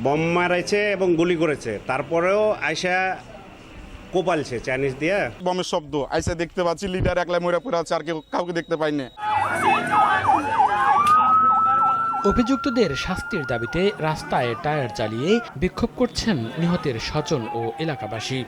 Bomb মারাইছে এবং গুলি করেছে, তারপরেও আয়সা কোপালছে চাইনিজ দিয়ে। বমের শব্দ আইসা দেখতে পাচ্ছি, লিডার একলা মইরা পড়ে আছে, আর কাউকে দেখতে পাই না। অভিযুক্তদের শাস্তির দাবিতে রাস্তায় টায়ার জ্বালিয়ে বিক্ষোভ করছেন নিহতের স্বজন ও এলাকাবাসী।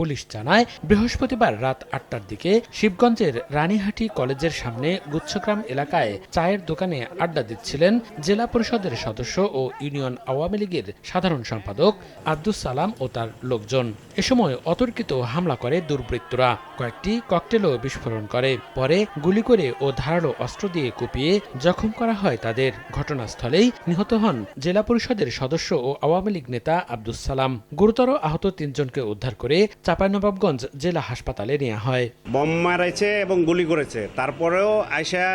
পুলিশ জানায়, বৃহস্পতিবার রাত ৮টার দিকে শিবগঞ্জের রানীহাটি কলেজের সামনে গুচ্ছগ্রাম এলাকায় চায়ের দোকানে আড্ডা দিচ্ছিলেন জেলা পরিষদের সদস্য ও ইউনিয়ন আওয়ামী লীগের সাধারণ সম্পাদক আব্দুস সালাম ও তার লোকজন। এ সময় অতর্কিত হামলা করে দুর্বৃত্তরা, কয়েকটি ককটেলও বিস্ফোরণ করে। পরে গুলি করে ও ধারালো অস্ত্র দিয়ে কুপিয়ে জখম করা হয় তাদের। ঘটনাস্থলেই নিহত হন জেলা পরিষদের সদস্য ও আওয়ামী লীগ নেতা আব্দুস সালাম। গুরুতর আহত ৩ জনকে উদ্ধার করে চাঁপাইনবাবগঞ্জ জেলা হাসপাতালে নেওয়া হয়। বম মারাইছে এবং গুলি করেছে, তারপরেও আয়সা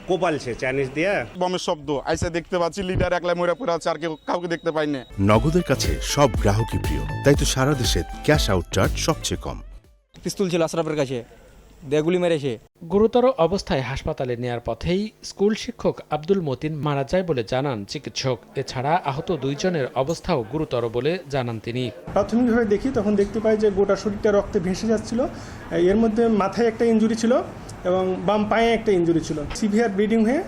কোপালছে চাইনিজ দিয়ে। বমের শব্দ আইসা দেখতে পাচ্ছি, লিডার একলা মইরা পড়ে আছে, আর কাউকে দেখতে পাই না। নগদের কাছে সব গ্রাহকই প্রিয়, তাই তো সারা দেশে ক্যাশ আউট চার্জ সবচেয়ে কম। পিস্তল ছিল আশরাফের কাছে, দেগুলি মেরেছে। গুরুতর অবস্থায় হাসপাতালে নেয়ার পথেই স্কুল শিক্ষক আব্দুল মতিন মারা যায় বলে জানান চিকিৎসক। এছাড়া আহত 2 জনের অবস্থাও গুরুতর বলে জানান তিনি। প্রাথমিকভাবে দেখি, তখন দেখতে পাই যে গোটা শরীরটা রক্তে ভেসে যাচ্ছিল। এর মধ্যে মাথায় একটা ইনজুরি ছিল এবং বাম পায়ে একটা ইনজুরি ছিল। সিভিয়ার ব্লিডিং হয়ে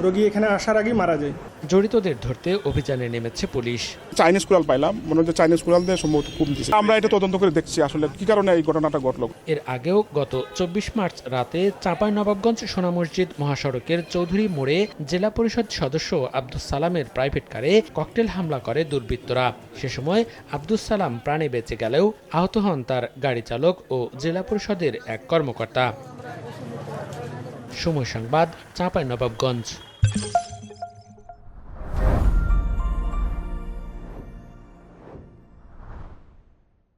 রোগী এখানে আসার আগেই মারা যায়। জড়িতদের ধরতে অভিযানে নেমেছে পুলিশ। চাইনিজ কুড়াল পাইলাম, মনে হচ্ছে চাইনিজ কুড়াল দিয়ে সম্ভবত খুব দিচ্ছে। আমরা এটা তদন্ত করে দেখছি আসলে কি কারণে এই ঘটনাটা ঘটলো। এর আগেও গত 24 মার্চ রাতে চাঁপাইনবাবগঞ্জ সোনা মসজিদ মহাসড়কের চৌধুরী মোড়ে জেলা পরিষদ সদস্য আব্দুস সালামের প্রাইভেট কারে ককটেল হামলা করে দুর্বৃত্তরা। সে সময় আব্দুস সালাম প্রাণে বেঁচে গেলেও আহত হন তার গাড়ি চালক ও জেলা পরিষদের এক কর্মকর্তা। সময় সংবাদ, চাঁপাইনবাবগঞ্জ।